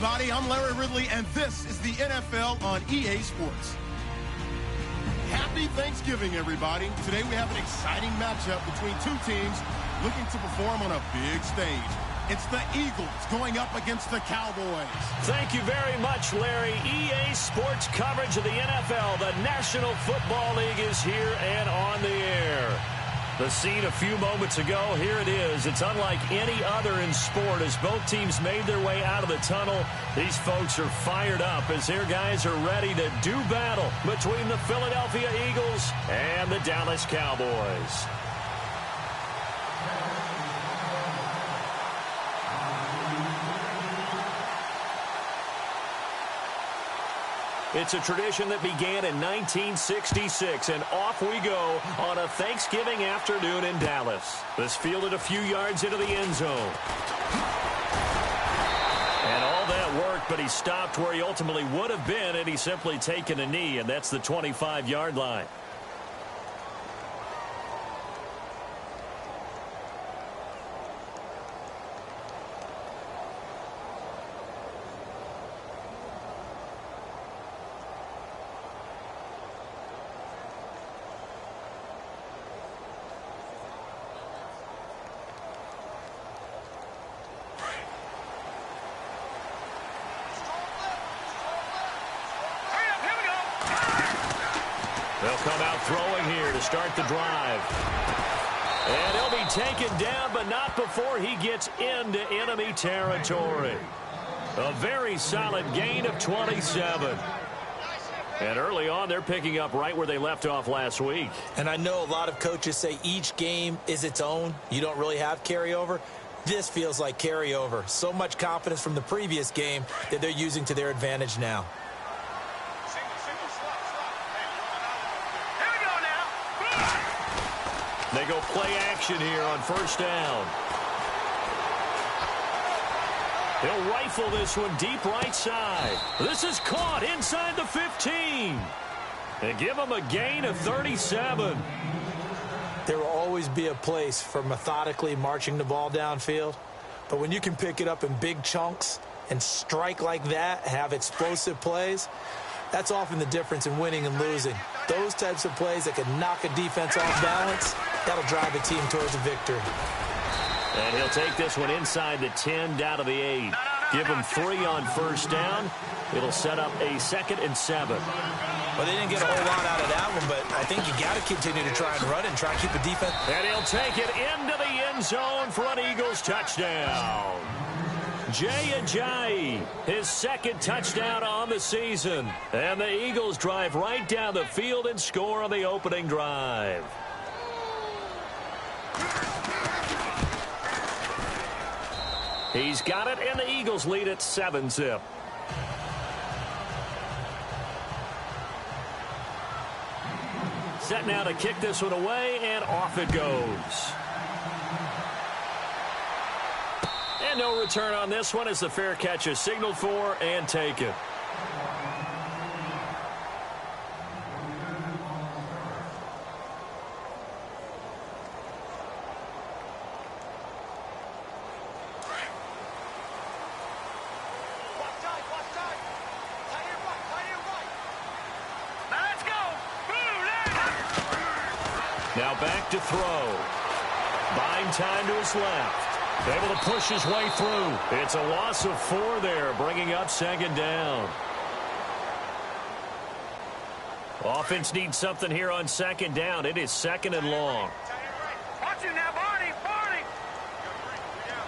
everybody. I'm Larry Ridley, and this is the NFL on EA Sports. Happy Thanksgiving, everybody. Today we have an exciting matchup between two teams looking to perform on a big stage. It's the Eagles going up against the Cowboys. Thank you very much, Larry. EA Sports coverage of the NFL. The National Football League is here and on the air. The scene a few moments ago, here it is. It's unlike any other in sport as both teams made their way out of the tunnel. These folks are fired up as their guys are ready to do battle between the Philadelphia Eagles and the Dallas Cowboys. It's a tradition that began in 1966, and off we go on a Thanksgiving afternoon in Dallas. This fielded a few yards into the end zone. And all that worked, but he stopped where he ultimately would have been had he simply taken a knee, and that's the 25-yard line. They'll come out throwing here to start the drive. And he'll be taken down, but not before he gets into enemy territory. A very solid gain of 27. And early on, they're picking up right where they left off last week. And I know a lot of coaches say each game is its own. You don't really have carryover. This feels like carryover. So much confidence from the previous game that they're using to their advantage now. They go play action here on first down. He'll rifle this one deep right side. This is caught inside the 15. And give him a gain of 37. There will always be a place for methodically marching the ball downfield. But when you can pick it up in big chunks and strike like that, have explosive plays, that's often the difference in winning and losing. Those types of plays that can knock a defense off balance, that'll drive a team towards a victory. And he'll take this one inside the 10, down to the 8. Give him 3 on first down. It'll set up a 2nd and 7. Well, they didn't get a whole lot out of that one, but I think you got to continue to try and run and try and keep the defense. And he'll take it into the end zone for an Eagles touchdown. Jay Ajayi, his 2nd touchdown on the season. And the Eagles drive right down the field and score on the opening drive. He's got it, and the Eagles lead at 7-zip. Set now to kick this one away, and off it goes. And no return on this one as the fair catch is signaled for and taken. Now back to throw. Buying time to his left. Able to push his way through. It's a loss of 4 there, bringing up 2nd down. Offense needs something here on 2nd down. It is 2nd and long. Watch it now, Barney.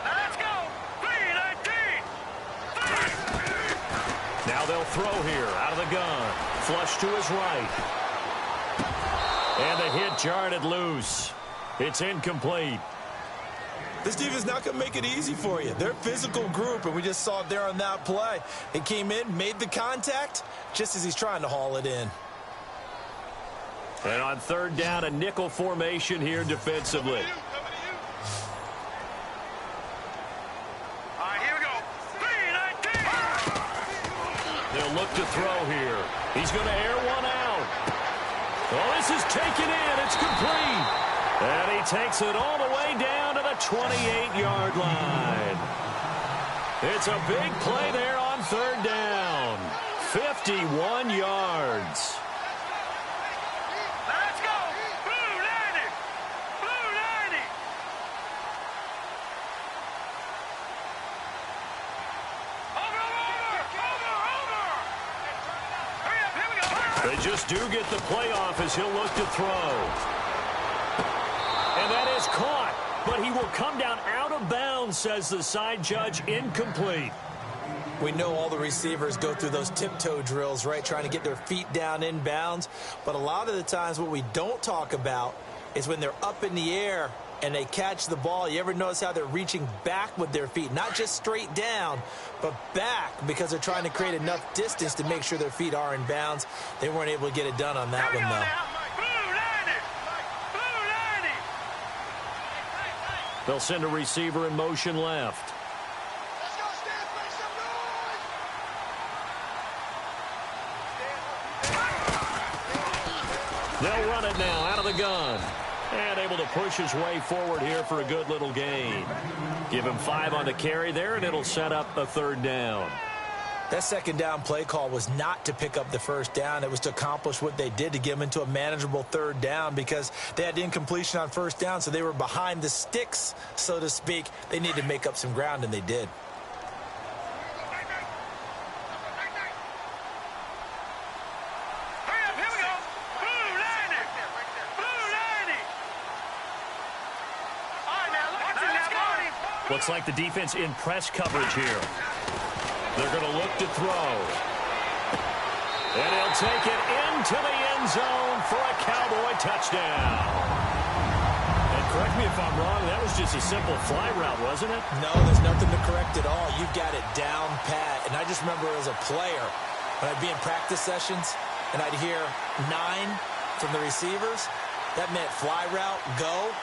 Now let's go. 3-19. Now they'll throw here out of the gun. Flush to his right. And the hit jarred it loose. It's incomplete. This defense not going to make it easy for you. They're a physical group, and we just saw it there on that play. He came in, made the contact, just as he's trying to haul it in. And on 3rd down, a nickel formation here defensively. All right, here we go. 3-19. They'll look to throw here. He's going to air one out. Oh, this is taken in. It's complete. And he takes it all the way down to the 28-yard line. It's a big play there on 51 yards. Let's go. Blue 90. Blue 90. Over. Hurry up, here we go. They just do get the playoff as he'll look to throw. And that is caught, but he will come down out of bounds, says the side judge. Incomplete. We know all the receivers go through those tiptoe drills, right, trying to get their feet down in bounds. But a lot of the times what we don't talk about is when they're up in the air and they catch the ball. You ever notice how they're reaching back with their feet? Not just straight down, but back, because they're trying to create enough distance to make sure their feet are in bounds. They weren't able to get it done on that one, though. They'll send a receiver in motion left. They'll run it now out of the gun. And able to push his way forward here for a good little gain. Give him 5 on the carry there, and it'll set up a 3rd down. That second down play call was not to pick up the first down. It was to accomplish what they did, to get them into a manageable 3rd down, because they had incompletion on first down, so they were behind the sticks, so to speak. They needed to make up some ground, and they did. Looks like the defense in press coverage here. They're going to look to throw. And he'll take it into the end zone for a Cowboy touchdown. And correct me if I'm wrong, that was just a simple fly route, wasn't it? No, there's nothing to correct at all. You've got it down pat. And I just remember as a player, when I'd be in practice sessions and I'd hear 9 from the receivers, that meant fly route, go,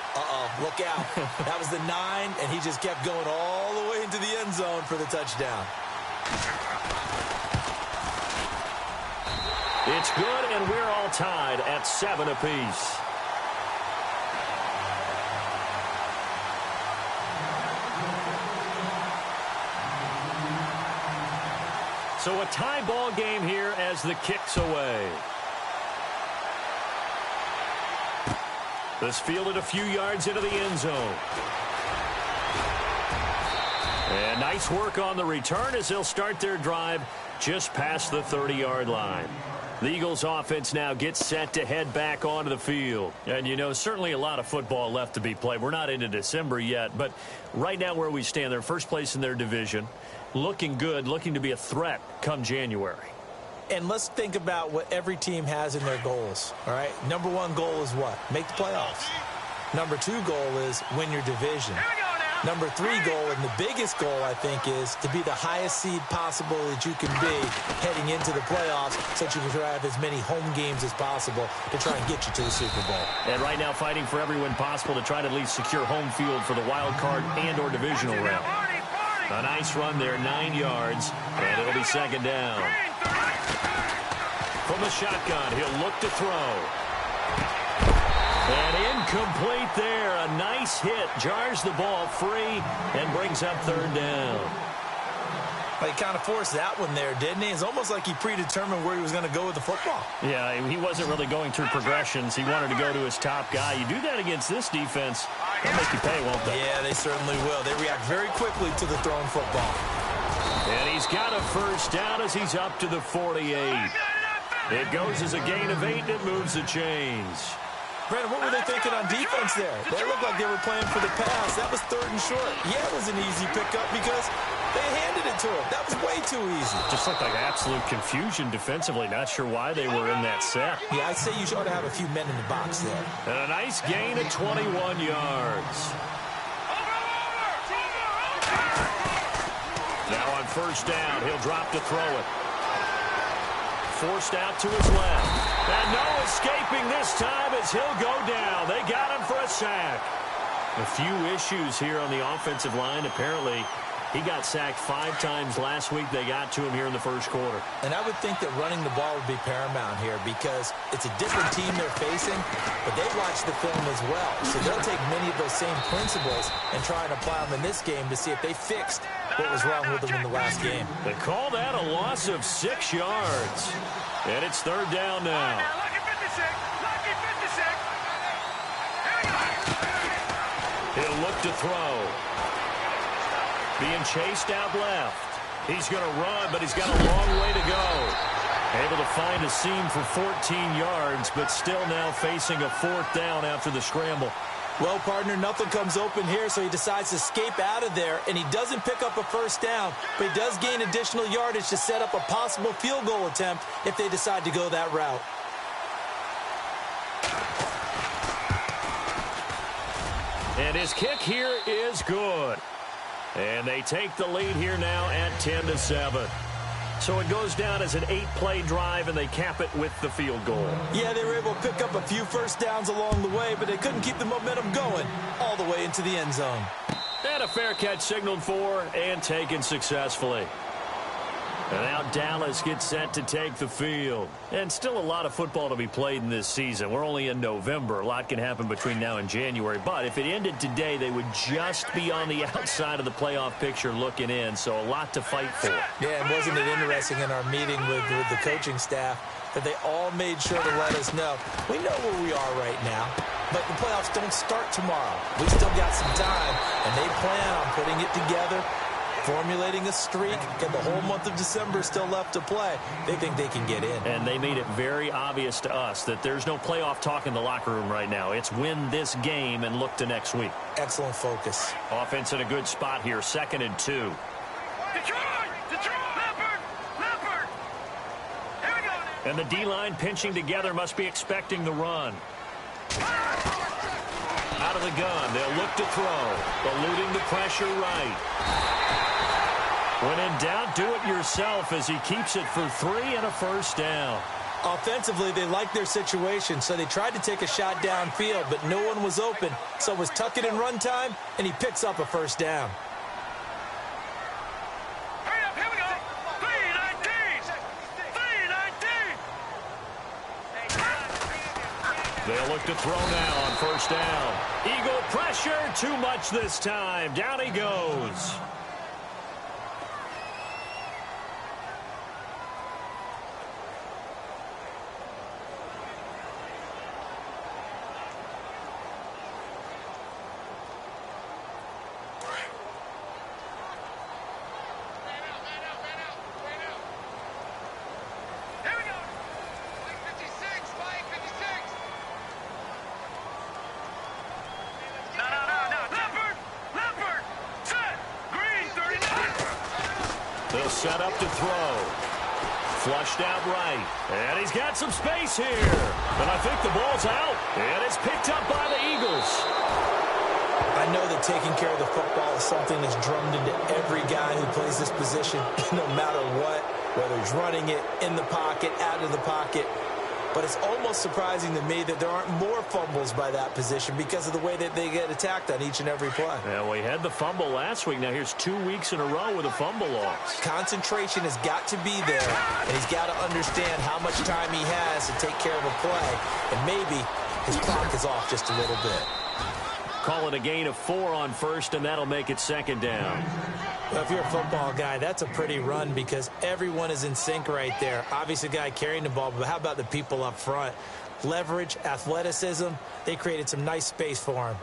look out. That was the 9, and he just kept going all the way into the end zone for the touchdown. It's good, and we're all tied at 7 apiece. So a tie ball game here as the kick's away. This fielded a few yards into the end zone. And nice work on the return as they'll start their drive just past the 30-yard line. The Eagles offense now gets set to head back onto the field. And, you know, certainly a lot of football left to be played. We're not into December yet, but right now where we stand, they're first place in their division. Looking good, looking to be a threat come January. And let's think about what every team has in their goals, all right? Number 1 goal is what? Make the playoffs. Number 2 goal is win your division. Number 3 goal, and the biggest goal, I think, is to be the highest seed possible that you can be heading into the playoffs, so that you can have as many home games as possible to try and get you to the Super Bowl. And right now fighting for every win possible to try to at least secure home field for the wild card and or divisional round. A nice run there, 9 yards, and it'll be 2nd down. From the shotgun, he'll look to throw. And incomplete there. A nice hit. Jars the ball free and brings up 3rd down. Well, he kind of forced that one there, didn't he? It's almost like he predetermined where he was going to go with the football. Yeah, he wasn't really going through progressions. He wanted to go to his top guy. You do that against this defense, they'll make you pay, won't they? Yeah, they certainly will. They react very quickly to the thrown football. And he's got a 1st down as he's up to the 48. It goes as a gain of 8, and it moves the chains. Brandon, what were they thinking on defense there? They looked like they were playing for the pass. That was 3rd and short. Yeah, it was an easy pickup because they handed it to him. That was way too easy. Just looked like absolute confusion defensively. Not sure why they were in that set. Yeah, I'd say you ought to have a few men in the box there. And a nice gain of 21 yards. Now on 1st down, he'll drop to throw it. Forced out to his left. And no escaping this time as he'll go down. They got him for a sack. A few issues here on the offensive line. Apparently, He got sacked 5 times last week. They got to him here in the first quarter. And I would think that running the ball would be paramount here because it's a different team they're facing, but they watch the film as well. So they'll take many of those same principles and try and apply them in this game to see if they fixed what was wrong with them in the last game. They call that a loss of 6 yards. And it's third down now. Lucky 56. Lucky 56. Here we go. He'll look to throw. Being chased out left. He's going to run, but he's got a long way to go. Able to find a seam for 14 yards, but still now facing a 4th down after the scramble. Well, partner, nothing comes open here, so he decides to escape out of there, and he doesn't pick up a first down, but he does gain additional yardage to set up a possible field goal attempt if they decide to go that route. And his kick here is good. And they take the lead here now at 10-7. So it goes down as an 8-play drive, and they cap it with the field goal. Yeah, they were able to pick up a few first downs along the way, but they couldn't keep the momentum going all the way into the end zone. And a fair catch signaled for and taken successfully. And now Dallas gets set to take the field. And still a lot of football to be played in this season. We're only in November. A lot can happen between now and January. But if it ended today, they would just be on the outside of the playoff picture looking in. So a lot to fight for. Yeah, and wasn't it interesting in our meeting with the coaching staff that they all made sure to let us know, we know where we are right now, but the playoffs don't start tomorrow. We still got some time, and they plan on putting it together, formulating a streak, and the whole month of December still left to play. They think they can get in. And they made it very obvious to us that there's no playoff talk in the locker room right now. It's win this game and look to next week. Excellent focus. Offense in a good spot here, 2nd and 2. Detroit! Leopard! Leopard! Here we go. And the D-line pinching together must be expecting the run. Out of the gun, they'll look to throw. Eluding the pressure right. When in doubt, do it yourself as he keeps it for 3 and a first down. Offensively, they liked their situation, so they tried to take a shot downfield, but no one was open. So it was tuck it in run time, and he picks up a first down. Hurry up, here we go. 319. 319. They'll look to throw now on first down. Eagle pressure, too much this time. Down he goes. Set up to throw. Flushed out right. And he's got some space here. And I think the ball's out. And it's picked up by the Eagles. I know that taking care of the football is something that's drummed into every guy who plays this position, no matter what, whether he's running it, in the pocket, out of the pocket. But it's almost surprising to me that there aren't more fumbles by that position because of the way that they get attacked on each and every play. Yeah, we had the fumble last week. Now here's 2 weeks in a row with a fumble loss. Concentration has got to be there, and he's got to understand how much time he has to take care of a play, and maybe his clock is off just a little bit. Call it a gain of 4 on first, and that'll make it 2nd down. Well, if you're a football guy, that's a pretty run because everyone is in sync right there. Obviously, the guy carrying the ball, but how about the people up front? Leverage, athleticism, they created some nice space for him.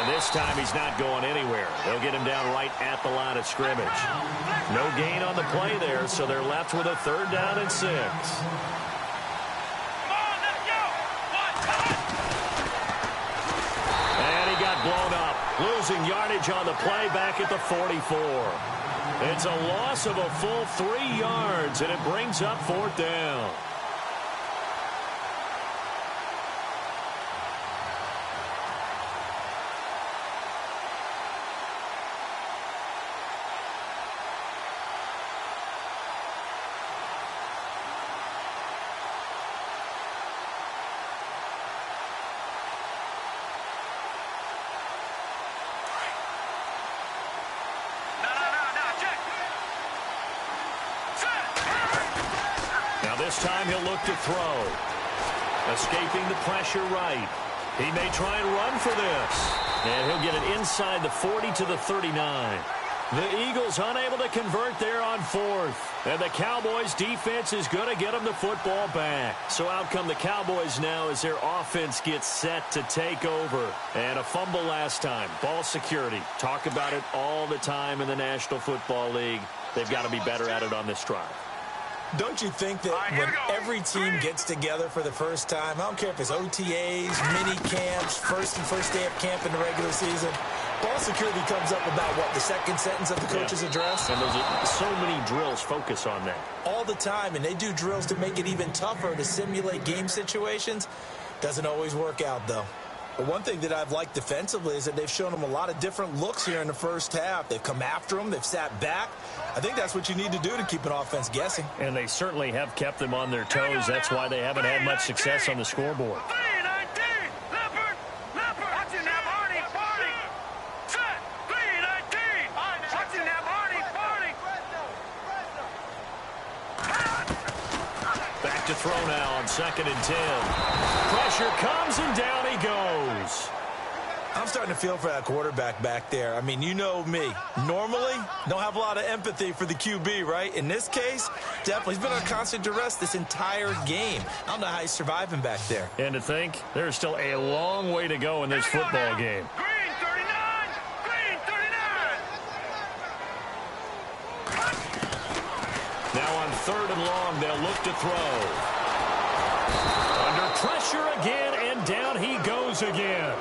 This time he's not going anywhere. They'll get him down right at the line of scrimmage. No gain on the play there, so they're left with a 3rd down and 6. And he got blown up, losing yardage on the play back at the 44. It's a loss of a full 3 yards, and it brings up 4th down. this time he'll look to throw. Escaping the pressure right. He may try and run for this. And he'll get it inside the 40 to the 39. The Eagles unable to convert there on fourth. And the Cowboys defense is going to get them the football back. So out come the Cowboys now as their offense gets set to take over. And a fumble last time. Ball security. Talk about it all the time in the National Football League. They've got to be better at it on this drive. Don't you think that when every team gets together for the first time, I don't care if it's OTAs, mini camps, first day of camp in the regular season, ball security comes up about, what, the second sentence of the coach's address? And there's so many drills focus on that. All the time, and they do drills to make it even tougher to simulate game situations. Doesn't always work out, though. But one thing that I've liked defensively is that they've shown them a lot of different looks here in the first half. They've come after them. They've sat back. I think that's what you need to do to keep an offense guessing. And they certainly have kept them on their toes. That's why they haven't had much success on the scoreboard. Back to throw now on 2nd and 10. Pressure comes and down he goes. I'm starting to feel for that quarterback back there. I mean, you know me. Normally, don't have a lot of empathy for the QB, right? In this case, definitely. He's been on constant duress this entire game. I don't know how he's surviving back there. And to think, there's still a long way to go in this football game. Green 39! Green 39! Now on 3rd and long, they'll look to throw. Under pressure again, and down he goes again.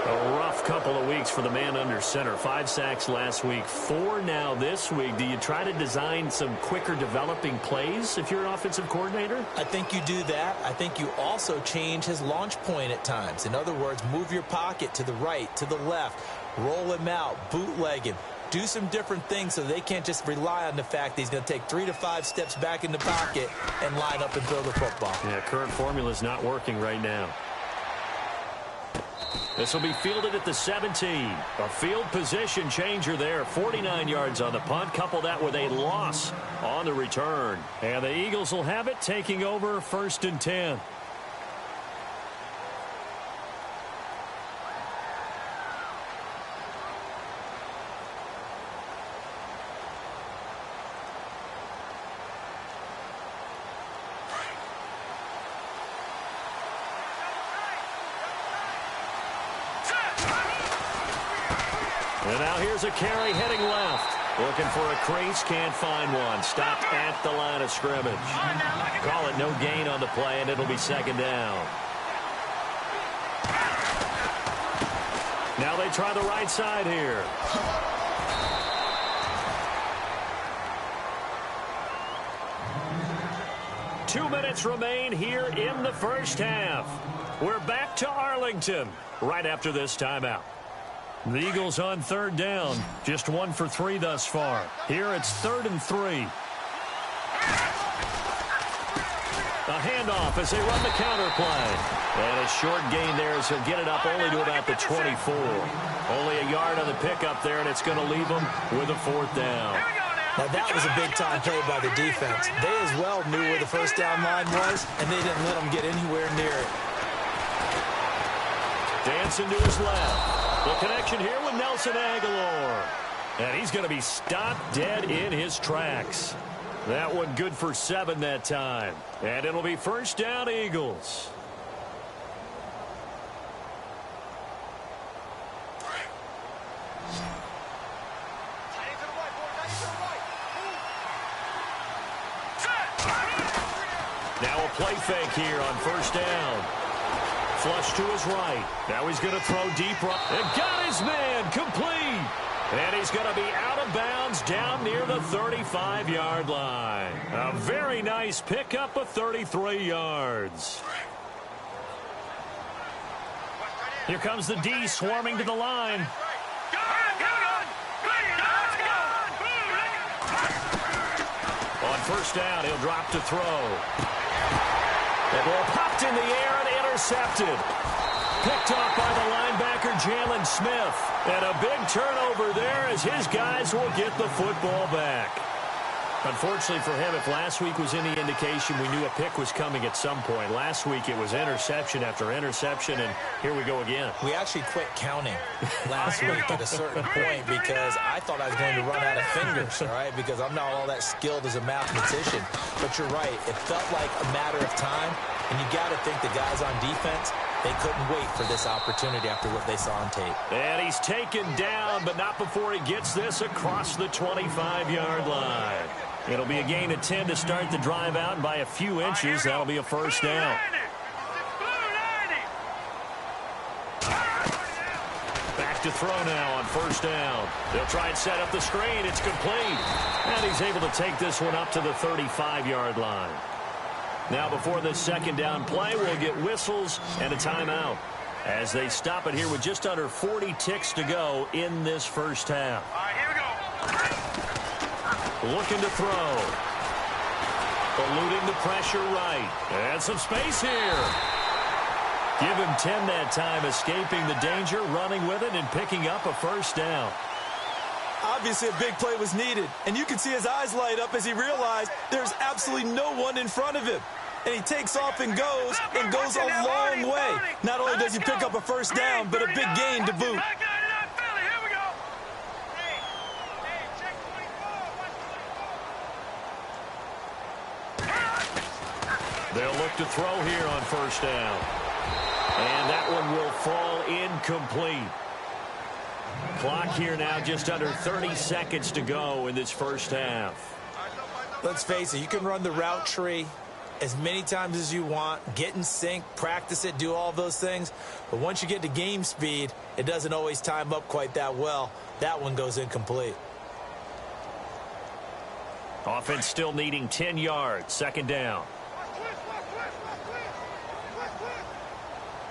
A rough couple of weeks for the man under center. 5 sacks last week, 4 now this week. Do you try to design some quicker developing plays if you're an offensive coordinator? I think you do that. I think you also change his launch point at times. In other words, move your pocket to the right, to the left, roll him out, bootleg him. Do some different things so they can't just rely on the fact that he's going to take 3 to 5 steps back in the pocket and line up and throw the football. Yeah, current formula is not working right now. This will be fielded at the 17. A field position changer there. 49 yards on the punt. Couple that with a loss on the return. And the Eagles will have it, taking over 1st and 10. And now here's a carry heading left. Looking for a crease, can't find one. Stopped at the line of scrimmage. Call it no gain on the play, and it'll be 2nd down. Now they try the right side here. Two minutes remain here in the first half. We're back to Arlington right after this timeout. The Eagles on 3rd down. Just 1 for 3 thus far. Here it's 3rd and 3. A handoff as they run the counter play. And a short gain there as he'll get it up only to about the 24. Only a yard on the pickup there, and it's going to leave them with a 4th down. Now, that was a big-time play by the defense. They as well knew where the first down line was, and they didn't let them get anywhere near it. Dancing to his left. The connection here with Nelson Aguilar. And he's going to be stopped dead in his tracks. That one good for 7 that time. And it'll be 1st down, Eagles. Now a play fake here on 1st down. Flush to his right. Now he's going to throw deep right. And got his man complete. And he's going to be out of bounds down near the 35-yard line. A very nice pickup of 33 yards. Here comes the D swarming to the line. On 1st down, he'll drop to throw. The ball popped in the air and intercepted. Picked off by the linebacker, Jalen Smith. And a big turnover there as his guys will get the football back. Unfortunately for him, if last week was any indication, we knew a pick was coming at some point. Last week it was interception after interception, and here we go again. We actually quit counting last week at a certain point because I thought I was going to run out of fingers, all right, because I'm not all that skilled as a mathematician. But you're right. It felt like a matter of time, and you got to think the guys on defense, they couldn't wait for this opportunity after what they saw on tape. And he's taken down, but not before he gets this across the 25-yard line. It'll be a gain of 10 to start the drive out, and by a few inches, that'll be a first down. Back to throw now on first down. They'll try and set up the screen. It's complete. And he's able to take this one up to the 35-yard line. Now, before this second down play, we'll get whistles and a timeout as they stop it here with just under 40 ticks to go in this first half. All right, here we go. Looking to throw. Eluding the pressure right. And some space here. Give him 10 that time, escaping the danger, running with it, and picking up a first down. Obviously, a big play was needed, and you can see his eyes light up as he realized there's absolutely no one in front of him. And he takes off and goes a long way. Not only does he pick up a first down, but a big gain to boot. They'll look to throw here on first down. And that one will fall incomplete. Clock here now just under 30 seconds to go in this first half. Let's face it, you can run the route tree as many times as you want, get in sync, practice it, do all those things. But once you get to game speed, it doesn't always time up quite that well. That one goes incomplete. Offense still needing 10 yards. Second down.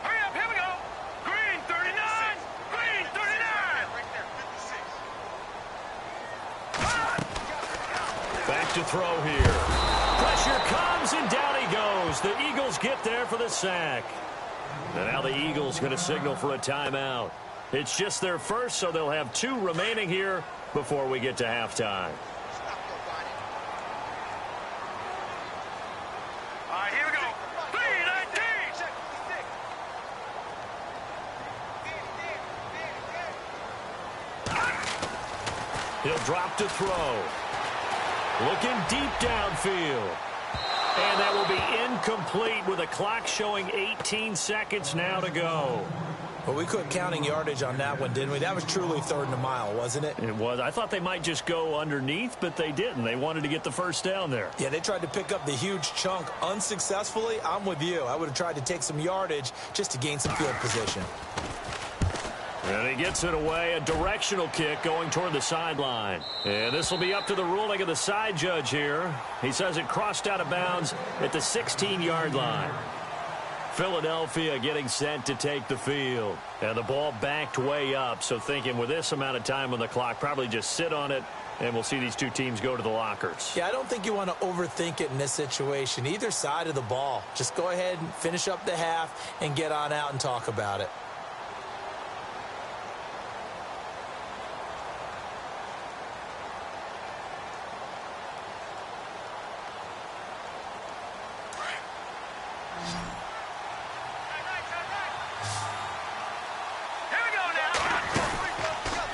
Hurry up, here we go. Green 39. Green 39. Back to throw here. Pressure comes, and down he goes. The Eagles get there for the sack. And now the Eagles going to signal for a timeout. It's just their first, so they'll have 2 remaining here before we get to halftime. All right, here we go. 3-19. He'll drop to throw. Looking deep downfield. And that will be incomplete with a clock showing 18 seconds now to go. Well, we quit counting yardage on that one, didn't we? That was truly third and a mile, wasn't it? It was. I thought they might just go underneath, but they didn't. They wanted to get the first down there. Yeah, they tried to pick up the huge chunk unsuccessfully. I'm with you. I would have tried to take some yardage just to gain some field position. And he gets it away, a directional kick going toward the sideline. And this will be up to the ruling of the side judge here. He says it crossed out of bounds at the 16-yard line. Philadelphia getting set to take the field. And the ball backed way up, so thinking with this amount of time on the clock, probably just sit on it, and we'll see these 2 teams go to the lockers. Yeah, I don't think you want to overthink it in this situation. Either side of the ball. Just go ahead and finish up the half and get on out and talk about it.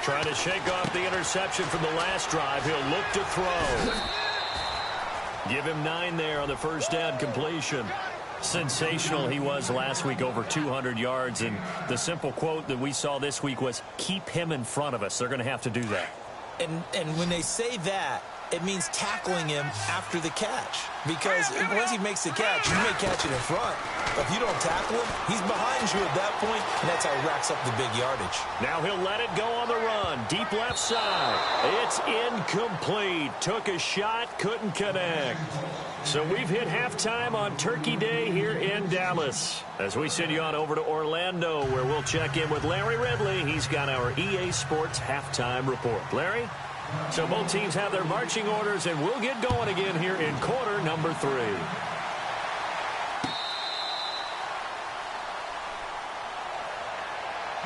Trying to shake off the interception from the last drive. He'll look to throw. Give him 9 there on the first down completion. Sensational he was last week, over 200 yards. And the simple quote that we saw this week was, keep him in front of us. They're going to have to do that. And when they say that, it means tackling him after the catch. Because once he makes the catch, you may catch it in front. But if you don't tackle him, he's behind you at that point, and that's how he racks up the big yardage. Now he'll let it go on the run. Deep left side. It's incomplete. Took a shot, couldn't connect. So we've hit halftime on Turkey Day here in Dallas. As we send you on over to Orlando, where we'll check in with Larry Ridley. He's got our EA Sports halftime report. Larry? So both teams have their marching orders, and we'll get going again here in quarter number 3.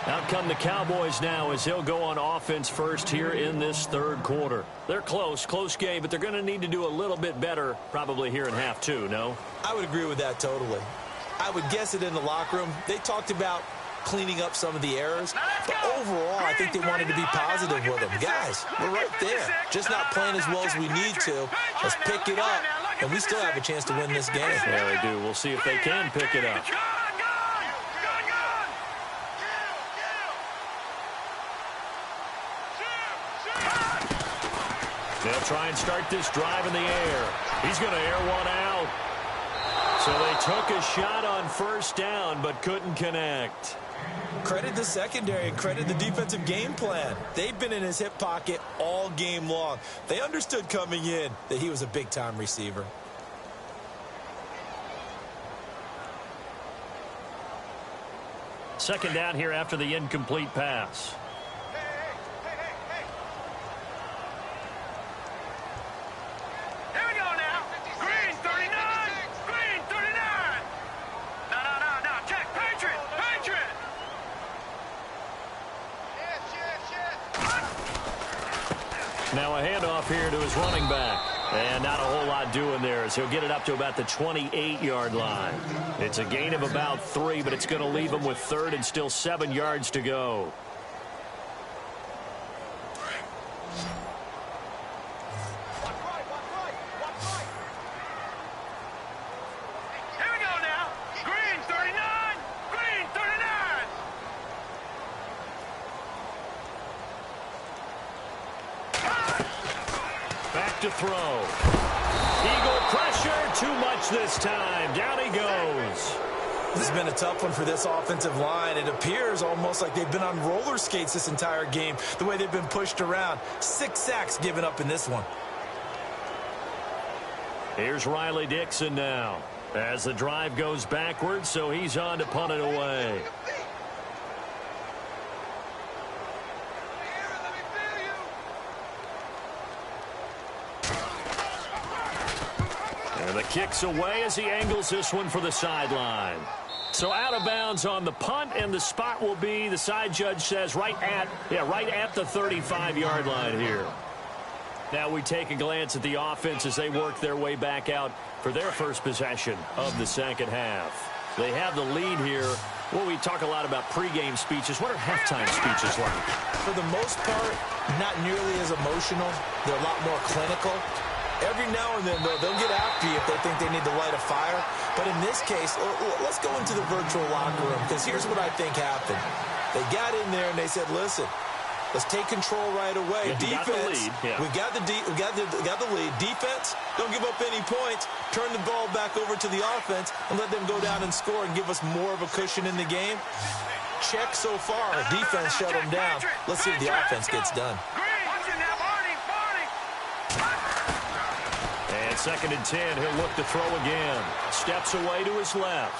Now come the Cowboys now as they'll go on offense first here in this third quarter. They're close game, but they're going to need to do a little bit better probably here in half two, no? I would agree with that totally. I would guess it in the locker room. They talked about cleaning up some of the errors, but overall, I think they wanted to be positive with them. Guys, we're right there. Just not playing as well as we need to. Let's pick it up, and we still have a chance to win this game. Yeah, they do. We'll see if they can pick it up. They'll try and start this drive in the air. He's going to air one out. So they took a shot on first down, but couldn't connect. Credit the secondary and credit the defensive game plan. They've been in his hip pocket all game long. They understood coming in that he was a big-time receiver. Second down here after the incomplete pass. Now a handoff here to his running back. And not a whole lot doing there as he'll get it up to about the 28-yard line. It's a gain of about 3, but it's going to leave him with third and still 7 yards to go. To throw. Eagle pressure, too much this time. Down he goes. This has been a tough one for this offensive line. It appears almost like they've been on roller skates this entire game, the way they've been pushed around. 6 sacks given up in this one. Here's Riley Dixon now as the drive goes backwards, so he's on to punt it away. And the kick's away as he angles this one for the sideline. So out of bounds on the punt, and the spot will be, the side judge says, right at the 35-yard line here. Now we take a glance at the offense as they work their way back out for their first possession of the second half. They have the lead here. Well, we talk a lot about pregame speeches. What are halftime speeches like? For the most part, not nearly as emotional. They're a lot more clinical. Every now and then, though, they'll get after you if they think they need to light a fire. But in this case, let's go into the virtual locker room, because here's what I think happened. They got in there and they said, listen, let's take control right away. Yeah, defense, we got the lead. Defense, don't give up any points. Turn the ball back over to the offense and let them go down and score and give us more of a cushion in the game. Check so far. Defense shut them down. Let's see if the offense gets done. And 2nd and 10, he'll look to throw again. Steps away to his left.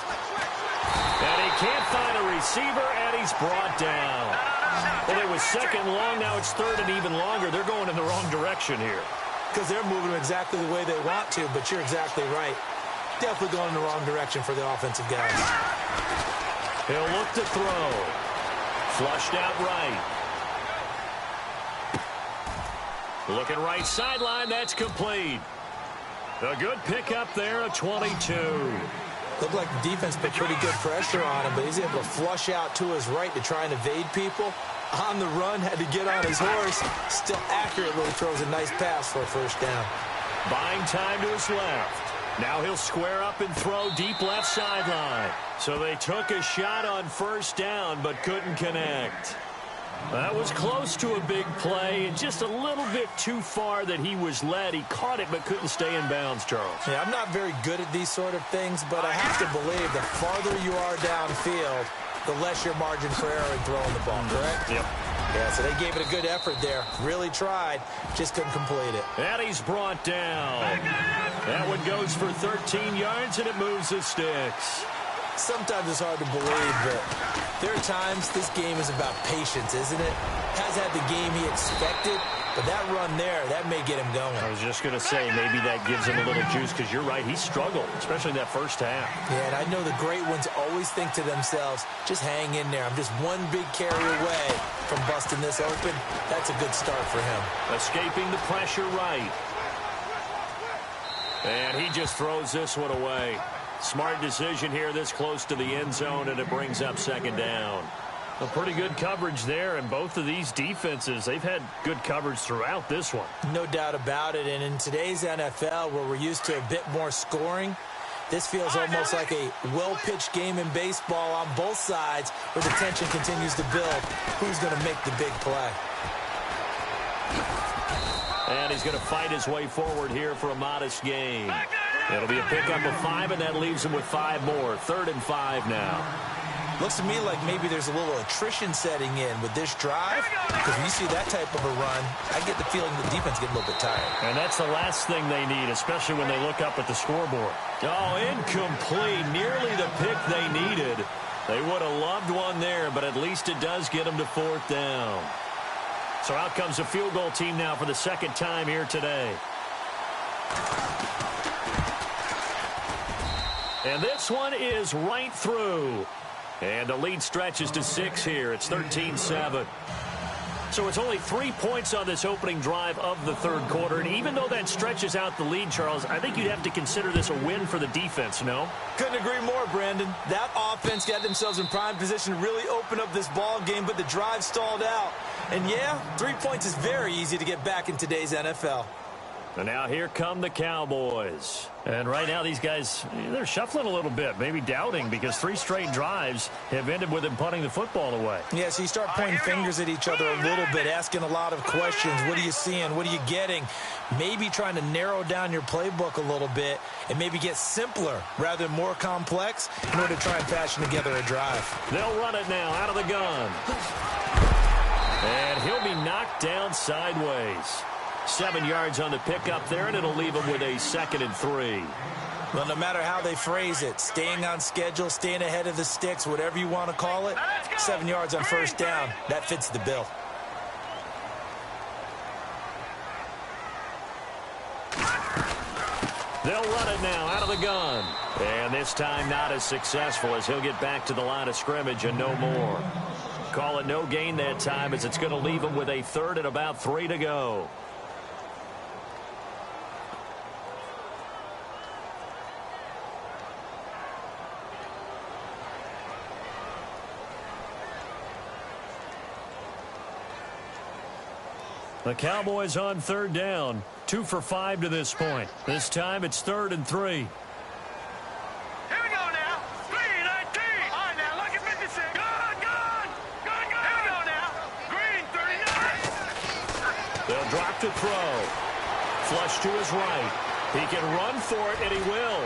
And he can't find a receiver, and he's brought down. Well, it was second long. Now it's third and even longer. They're going in the wrong direction here. Because they're moving exactly the way they want to, but you're exactly right. Definitely going in the wrong direction for the offensive guys. He'll look to throw. Flushed out right. Looking right sideline. That's complete. A good pickup there, a 22. Looked like the defense put pretty good pressure on him, but he's able to flush out to his right to try and evade people. On the run, had to get on his horse. Still accurately throws a nice pass for a first down. Buying time to his left. Now he'll square up and throw deep left sideline. So they took a shot on first down, but couldn't connect. That was close to a big play, and just a little bit too far that he was led. He caught it but couldn't stay in bounds, Charles. Yeah, I'm not very good at these sort of things, but I have to believe the farther you are downfield, the less your margin for error in throwing the ball, correct? Yep. Yeah, so they gave it a good effort there. Really tried, just couldn't complete it. And he's brought down. That one goes for 13 yards, and it moves the sticks. Sometimes it's hard to believe, but there are times this game is about patience, isn't it? Has had the game he expected, but But that run there, that may get him going. I was just going to say, maybe that gives him a little juice, because you're right, he struggled, especially in that first half. Yeah, and I know the great ones always think to themselves, just hang in there. I'm just one big carry away from busting this open. That's a good start for him. Escaping the pressure right. And he just throws this one away. Smart decision here this close to the end zone, and it brings up second down. A pretty good coverage there, and both of these defenses, they've had good coverage throughout this one. No doubt about it, and in today's NFL, where we're used to a bit more scoring, this feels almost like a well-pitched game in baseball on both sides, where the tension continues to build. Who's going to make the big play? And he's going to fight his way forward here for a modest gain. It'll be a pickup of 5, and that leaves him with 5 more. 3rd and 5 now. Looks to me like maybe there's a little attrition setting in with this drive, because when you see that type of a run, I get the feeling the defense getting a little bit tired. And that's the last thing they need, especially when they look up at the scoreboard. Oh, incomplete. Nearly the pick they needed. They would have loved one there, but at least it does get them to 4th down. So out comes the field goal team now for the second time here today. And this one is right through. And the lead stretches to 6 here. It's 13-7. So it's only 3 points on this opening drive of the third quarter. And even though that stretches out the lead, Charles, I think you'd have to consider this a win for the defense, no? Couldn't agree more, Brandon. That offense got themselves in prime position to really open up this ball game, but the drive stalled out. And yeah, 3 points is very easy to get back in today's NFL. And now here come the Cowboys. And right now these guys, they're shuffling a little bit, maybe doubting, because 3 straight drives have ended with them punting the football away. Yeah, so you start pointing fingers at each other a little bit, asking a lot of questions. What are you seeing? What are you getting? Maybe trying to narrow down your playbook a little bit and maybe get simpler rather than more complex in order to try and fashion together a drive. They'll run it now out of the gun. And he'll be knocked down sideways. 7 yards on the pickup there, and it'll leave him with a 2nd and 3. Well, no matter how they phrase it, staying on schedule, staying ahead of the sticks, whatever you want to call it, 7 yards on first down, that fits the bill. They'll run it now out of the gun. And this time not as successful, as he'll get back to the line of scrimmage and no more. Call it no gain that time, as it's going to leave him with a 3rd and about 3 to go. The Cowboys on 3rd down. 2 for 5 to this point. This time it's 3rd and 3. Here we go now. 3-19. All right, now look at 56. Gun. Here we go now. Green 39. They'll drop to throw. Flush to his right. He can run for it, and he will.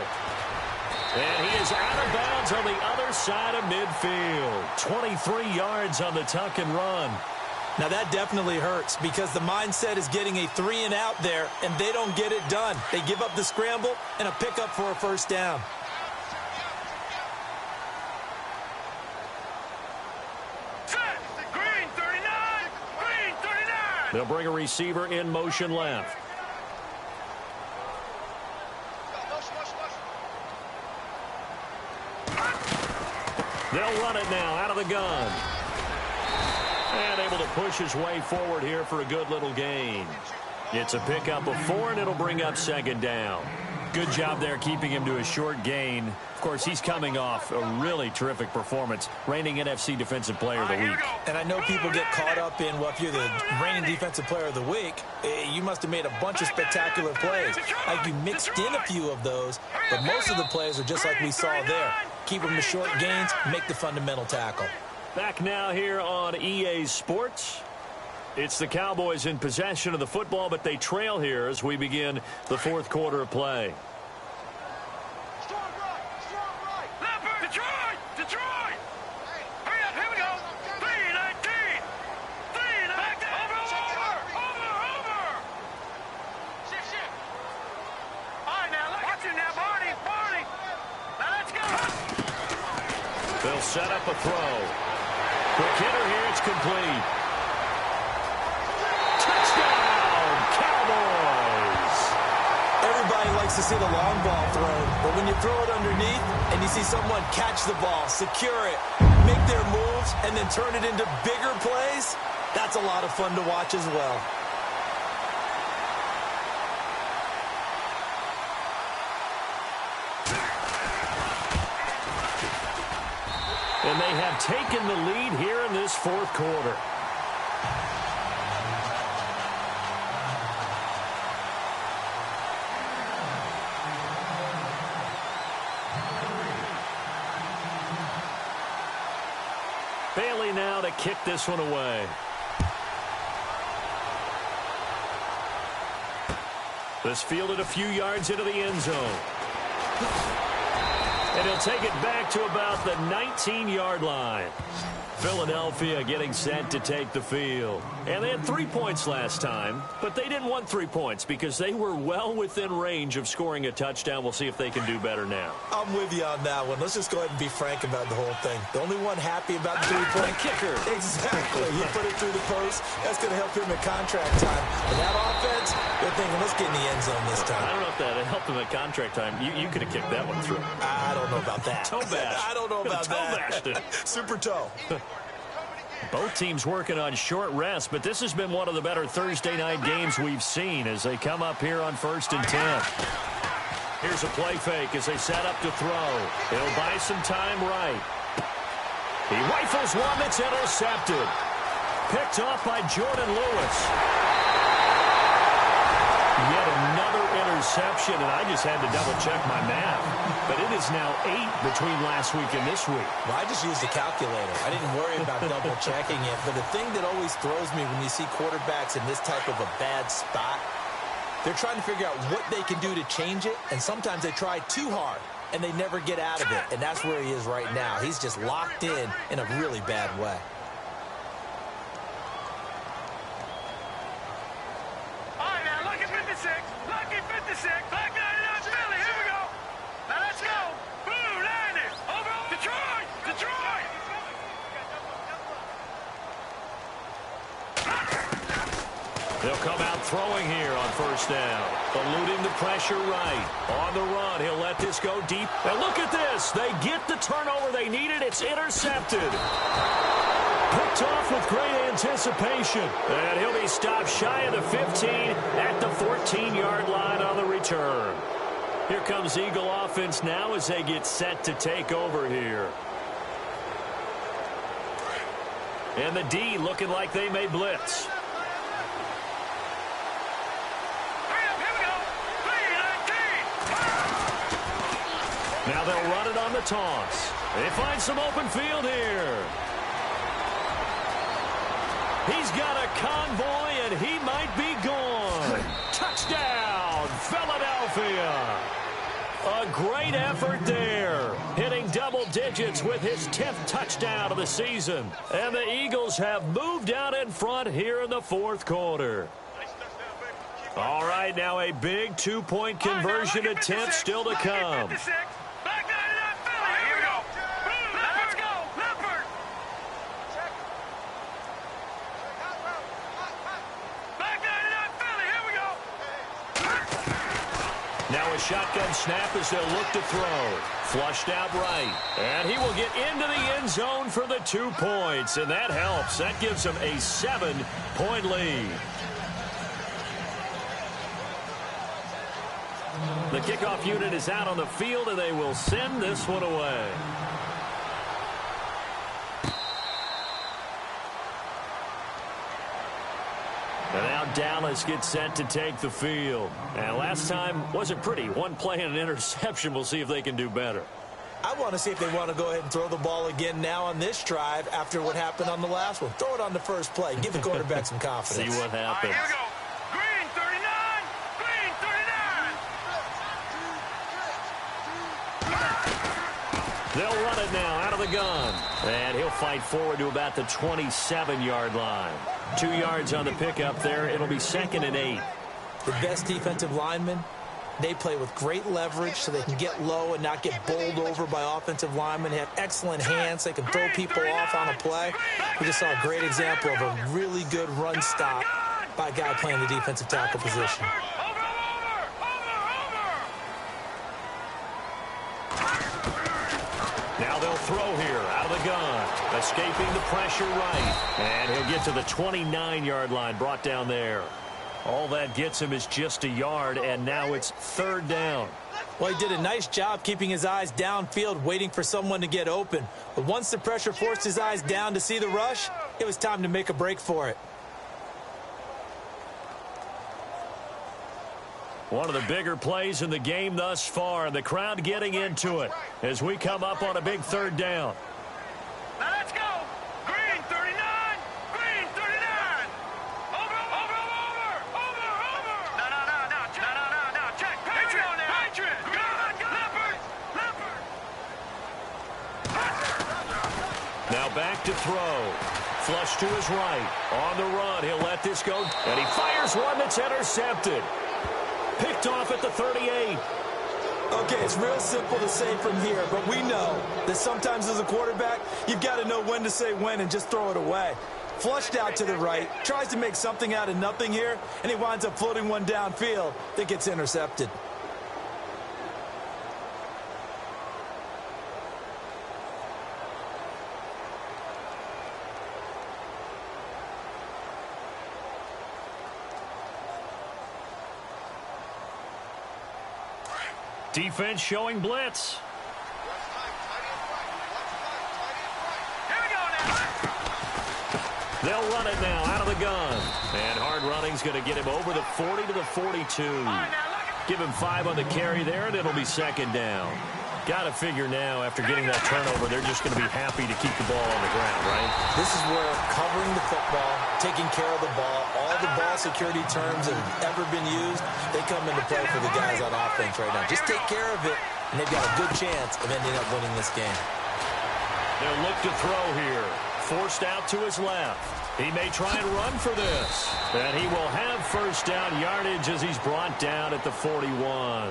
And he is out of bounds on the other side of midfield. 23 yards on the tuck and run. Now that definitely hurts, because the mindset is getting a 3 and out there, and they don't get it done. They give up the scramble and a pickup for a first down. Set. Green 39. Green 39. They'll bring a receiver in motion left. They'll run it now out of the gun. And able to push his way forward here for a good little gain. It's a pickup of 4, and it'll bring up 2nd down. Good job there keeping him to a short gain. Of course, he's coming off a really terrific performance, reigning NFC Defensive Player of the Week. And I know people get caught up in, well, if you're the reigning Defensive Player of the Week, you must have made a bunch of spectacular plays. Like, you mixed in a few of those, but most of the plays are just like we saw there. Keep them to short gains, make the fundamental tackle. Back now here on EA Sports. It's the Cowboys in possession of the football, but they trail here as we begin the 4th quarter of play. Strong right. Leopard. Detroit. Hurry up, here we go. 3-19. 3 back over. Shift. All right, now, watch it now, Barney. Now, let's go. They'll set up a throw. Quick hitter here, it's complete. Touchdown! to see the long ball thrown, but when you throw it underneath and you see someone catch the ball, secure it, make their moves, and then turn it into bigger plays, that's a lot of fun to watch as well. And they have taken the lead here in this fourth quarter. Bailey now to kick this one away. This fielded a few yards into the end zone. And he'll take it back to about the 19-yard line. Philadelphia getting set to take the field. And they had 3 points last time, but they didn't want 3 points because they were well within range of scoring a touchdown. We'll see if they can do better now. I'm with you on that one. Let's just go ahead and be frank about the whole thing. The only one happy about the 3-point kicker. Exactly. You put it through the post. That's going to help him at contract time. And that offense, they're thinking, let's get in the end zone this time. I don't know if that helped him at contract time. You could have kicked that one through. I don't know about that. Toe bash. I don't know about toe that. bashed it. Super toe. Both teams working on short rest, but this has been one of the better Thursday night games we've seen as they come up here on 1st and 10. Here's a play fake as they set up to throw. He'll buy some time right. He rifles one that's intercepted. Picked off by Jordan Lewis. Yet another interception, and I just had to double-check my math. But it is now 8 between last week and this week. Well, I just used a calculator. I didn't worry about double-checking it. But the thing that always throws me when you see quarterbacks in this type of a bad spot, they're trying to figure out what they can do to change it, and sometimes they try too hard, and they never get out of it. And that's where he is right now. He's just locked in a really bad way. All right, now, lucky 56. Lucky 56. Black 99 Philly. Here we go. Now, let's go. Boom, landed. Over. Detroit. Detroit. They'll come out throwing here on 1st down. Eluding the pressure right. On the run, he'll let this go deep. And look at this. They get the turnover they needed. It's intercepted. Picked off with great anticipation. And he'll be stopped shy of the 15 at the 14-yard line on the return. Here comes Eagle offense now as they get set to take over here. And the D looking like they may blitz. Now they'll run it on the toss. They find some open field here. He's got a convoy, and he might be gone. Touchdown, Philadelphia. A great effort there. Hitting double digits with his 10th touchdown of the season. And the Eagles have moved out in front here in the fourth quarter. All right, now a big 2-point conversion attempt still to come. Now a shotgun snap as they'll look to throw. Flushed out right. And he will get into the end zone for the 2 points. And that helps. That gives him a 7-point lead. The kickoff unit is out on the field, and they will send this one away. And now Dallas gets set to take the field. And last time wasn't pretty. One play and an interception. We'll see if they can do better. I want to see if they want to go ahead and throw the ball again now on this drive after what happened on the last one. Throw it on the first play. Give the quarterback some confidence. See what happens. All right, here we go. Green 39. Green 39. They'll run it now out of the gun. And he'll fight forward to about the 27-yard line. 2 yards on the pickup there. It'll be 2nd and 8. The best defensive linemen, they play with great leverage so they can get low and not get bowled over by offensive linemen. They have excellent hands. They can throw people off on a play. We just saw a great example of a really good run stop by a guy playing the defensive tackle position. Now they'll throw here out of the gun. Escaping the pressure right. And he'll get to the 29-yard line, brought down there. All that gets him is just a yard, and now it's third down. Well, he did a nice job keeping his eyes downfield, waiting for someone to get open. But once the pressure forced his eyes down to see the rush, it was time to make a break for it. One of the bigger plays in the game thus far, and the crowd getting into it as we come up on a big third down. Now let's go. Green 39. Green 39. Over. No. Check. Patriot. Good. Leopard. Now back to throw. Flush to his right. On the run. He'll let this go. And he fires one that's intercepted. Picked off at the 38. Okay, it's real simple to say from here, but we know that sometimes as a quarterback, you've got to know when to say when and just throw it away. Flushed out to the right, tries to make something out of nothing here, and he winds up floating one downfield that gets intercepted. Defense showing blitz. Here we go now. They'll run it now out of the gun. And hard running's going to get him over the 40 to the 42. Give him 5 on the carry there, and it'll be second down. Got to figure now, after getting that turnover, they're just going to be happy to keep the ball on the ground, right? This is where covering the football, taking care of the ball, all the ball security terms that have ever been used, they come into play for the guys on offense right now. Just take care of it, and they've got a good chance of ending up winning this game. They'll look to throw here. Forced out to his left. He may try and run for this. And he will have first down yardage as he's brought down at the 41.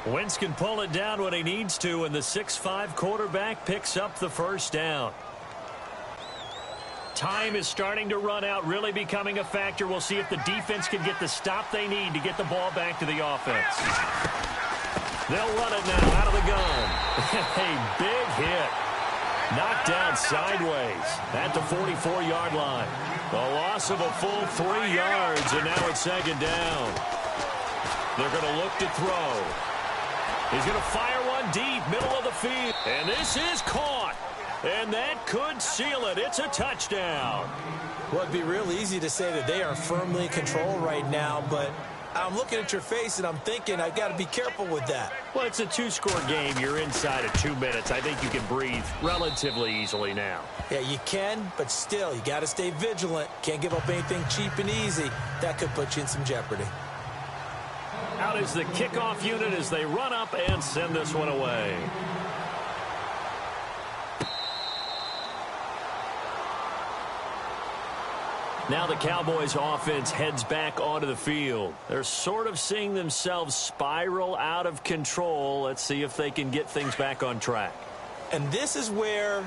Wentz can pull it down when he needs to, and the 6'5" quarterback picks up the first down. Time is starting to run out, really becoming a factor. We'll see if the defense can get the stop they need to get the ball back to the offense. They'll run it now out of the gun. A big hit. Knocked down sideways at the 44-yard line. A loss of a full 3 yards, and now it's second down. They're going to look to throw. He's going to fire one deep, middle of the field. And this is caught. And that could seal it. It's a touchdown. Well, it'd be real easy to say that they are firmly in control right now, but I'm looking at your face and I'm thinking I've got to be careful with that. Well, it's a 2-score game. You're inside of 2 minutes. I think you can breathe relatively easily now. Yeah, you can, but still, you got to stay vigilant. Can't give up anything cheap and easy. That could put you in some jeopardy. Out is the kickoff unit as they run up and send this one away. Now the Cowboys offense heads back onto the field. They're sort of seeing themselves spiral out of control. Let's see if they can get things back on track. And this is where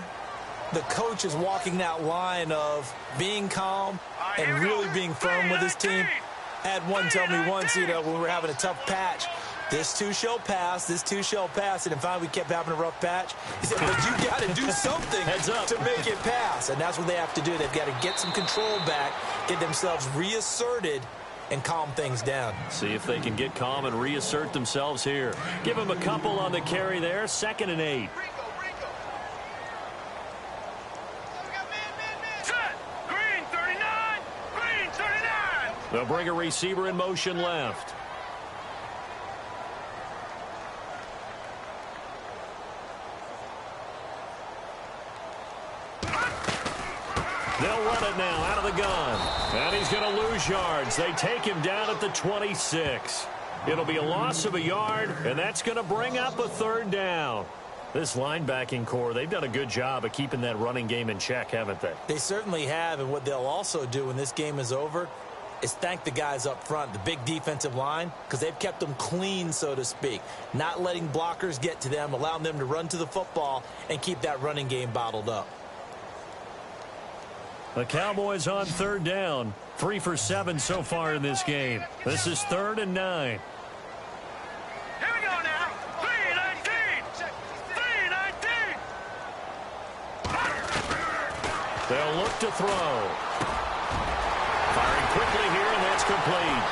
the coach is walking that line of being calm and really being firm with his team. Had one tell me once, when we were having a tough patch, this too shall pass, this too shall pass. And in fact, we kept having a rough patch. He said, but you got to do something to make it pass. And that's what they have to do. They've got to get some control back, get themselves reasserted, and calm things down. See if they can get calm and reassert themselves here. Give them a couple on the carry there. 2nd and 8. They'll bring a receiver in motion left. They'll run it now out of the gun. And he's going to lose yards. They take him down at the 26. It'll be a loss of a yard, and that's going to bring up a 3rd down. This linebacking core, they've done a good job of keeping that running game in check, haven't they? They certainly have, and what they'll also do when this game is over is thank the guys up front, the big defensive line, because they've kept them clean, so to speak. Not letting blockers get to them, allowing them to run to the football and keep that running game bottled up. The Cowboys on 3rd down. 3 for 7 so far in this game. This is 3rd and 9. Here we go now. 3-19. 3-19. They'll look to throw. Firing quickly here, and that's complete.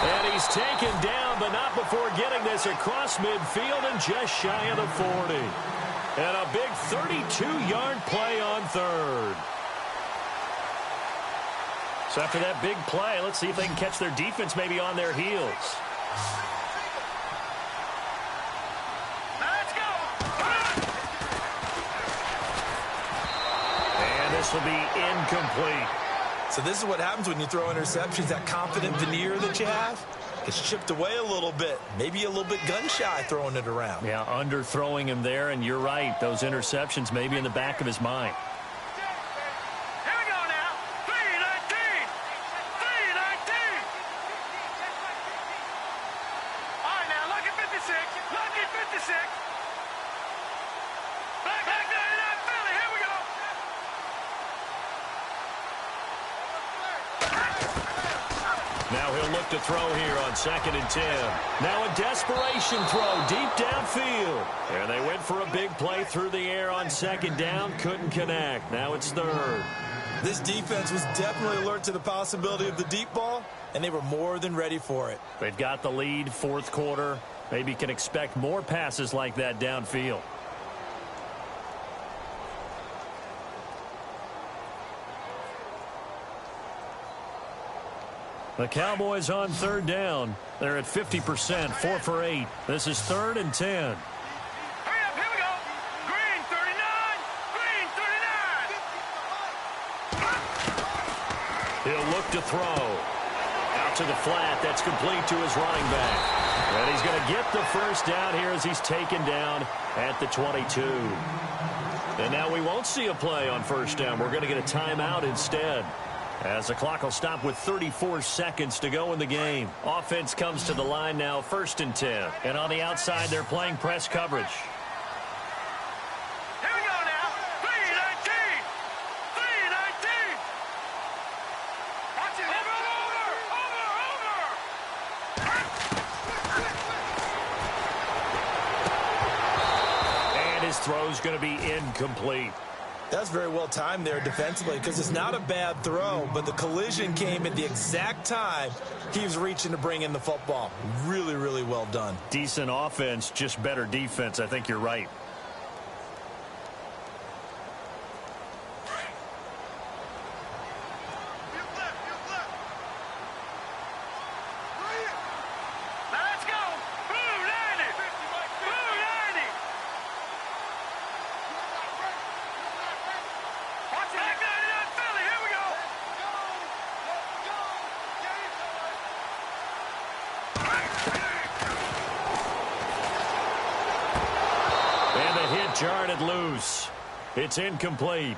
And he's taken down, but not before getting this across midfield and just shy of the 40. And a big 32-yard play on third. So after that big play, let's see if they can catch their defense maybe on their heels. Let's go. And this will be incomplete. So this is what happens when you throw interceptions. That confident veneer that you have gets chipped away a little bit. Maybe a little bit gun-shy throwing it around. Yeah, underthrowing him there, and you're right. Those interceptions may be in the back of his mind. Here we go now. 3-19. 3-19. All right, now, look at 56. Look at 56. Back there in that Philly. Here we go. Now he'll look to throw here on 2nd and 10. Now a desperation throw deep downfield. And they went for a big play through the air on 2nd down. Couldn't connect. Now it's 3rd. This defense was definitely alert to the possibility of the deep ball, and they were more than ready for it. They've got the lead, 4th quarter. Maybe can expect more passes like that downfield. The Cowboys on 3rd down. They're at 50%, 4 for 8. This is 3rd and 10. Hurry up, here we go. Green 39. Green 39. He'll look to throw. Out to the flat. That's complete to his running back. And he's going to get the first down here as he's taken down at the 22. And now we won't see a play on 1st down. We're going to get a timeout instead, as the clock will stop with 34 seconds to go in the game. Offense comes to the line now, 1st and 10. And on the outside, they're playing press coverage. Here we go now. 3-19. 3-19. Watch it. Over. And his throw's going to be incomplete. That's very well timed there defensively, because it's not a bad throw, but the collision came at the exact time he was reaching to bring in the football. Really, really well done. Decent offense, just better defense. I think you're right. Let's go. 290. 290. Watch it. Back there in that Philly. Here we go. And the hit jarred it loose. It's incomplete.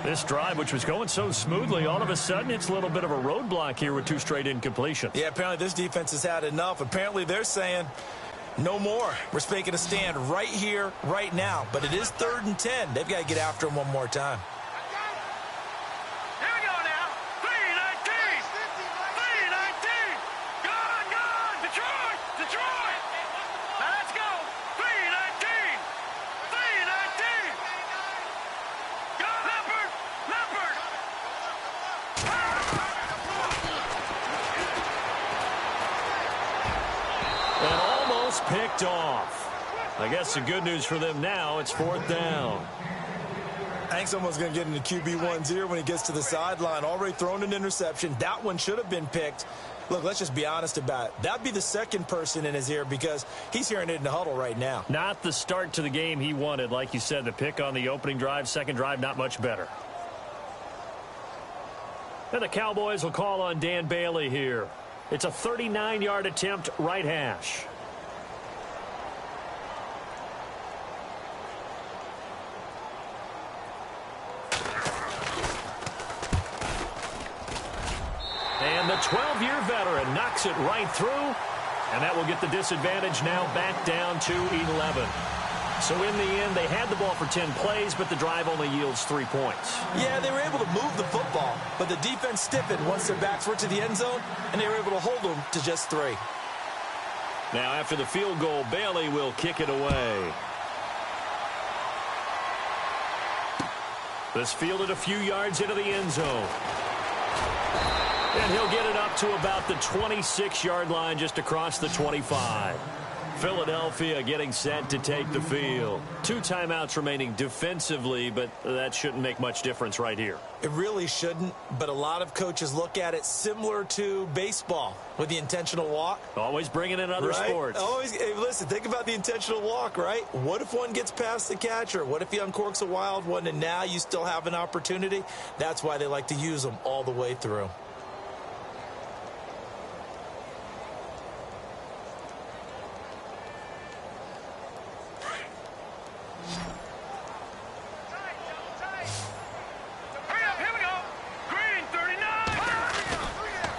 This drive, which was going so smoothly, all of a sudden it's a little bit of a roadblock here with 2 straight incompletions. Yeah, apparently this defense has had enough. Apparently they're saying no more. We're making a stand right here, right now. But it is 3rd and 10. They've got to get after him one more time. Here we go now. 3-19. 3-19. Gone, gone. Detroit. Detroit. Now let's go. 3-19. 3-19. Go, Leopard. Leopard. And almost picked off. I guess the good news for them now, it's 4th down. I think someone's going to get into QB1's ear when he gets to the sideline. Already thrown an interception. That one should have been picked. Look, let's just be honest about it. That'd be the second person in his ear, because he's hearing it in the huddle right now. Not the start to the game he wanted. Like you said, the pick on the opening drive, 2nd drive, not much better. And the Cowboys will call on Dan Bailey here. It's a 39-yard attempt, right hash. And the 12-year veteran knocks it right through, and that will get the disadvantage now back down to 11. So in the end, they had the ball for 10 plays, but the drive only yields 3 points. Yeah, they were able to move the football, but the defense stiffened once their backs were to the end zone, and they were able to hold them to just 3. Now after the field goal, Bailey will kick it away. This fielded a few yards into the end zone. And he'll get it up to about the 26-yard line, just across the 25. Philadelphia getting set to take the field. 2 timeouts remaining defensively, but that shouldn't make much difference right here. It really shouldn't, but a lot of coaches look at it similar to baseball with the intentional walk. Always bringing in other sports. Always. Hey, listen, think about the intentional walk, right? What if one gets past the catcher? What if he uncorks a wild one and now you still have an opportunity? That's why they like to use them all the way through.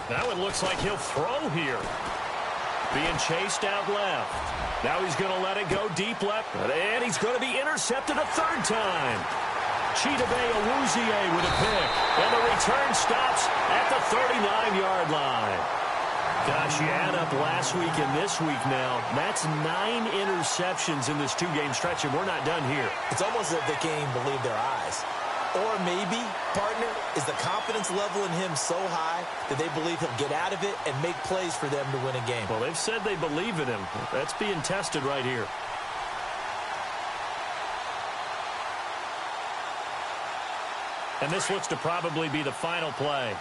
Now it looks like he'll throw here. Being chased out left. Now he's going to let it go deep left. And he's going to be intercepted a 3rd time. Chidobe Awuzie with a pick. And the return stops at the 39-yard line. Gosh, you add up last week and this week now. That's 9 interceptions in this 2-game stretch, and we're not done here. It's almost as if they can't even believe their eyes. Or maybe, partner, is the confidence level in him so high that they believe he'll get out of it and make plays for them to win a game. Well, they've said they believe in him. That's being tested right here. And this looks to probably be the final play.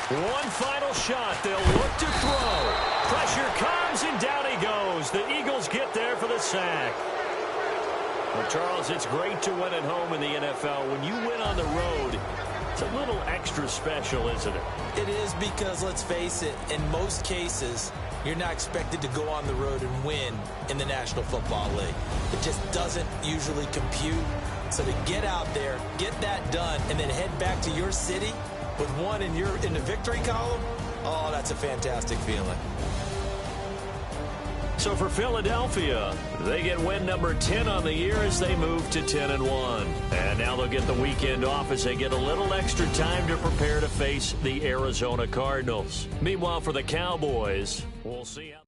One final shot. They'll look to throw. Pressure comes, and down he goes. The Eagles get there for the sack. Well, Charles, it's great to win at home in the NFL. When you win on the road, it's a little extra special, isn't it? It is, because, let's face it, in most cases, you're not expected to go on the road and win in the National Football League. It just doesn't usually compute. So to get out there, get that done, and then head back to your city with one in the victory column, oh, that's a fantastic feeling. So for Philadelphia, they get win number 10 on the year as they move to 10-1. And now they'll get the weekend off as they get a little extra time to prepare to face the Arizona Cardinals. Meanwhile, for the Cowboys, we'll see how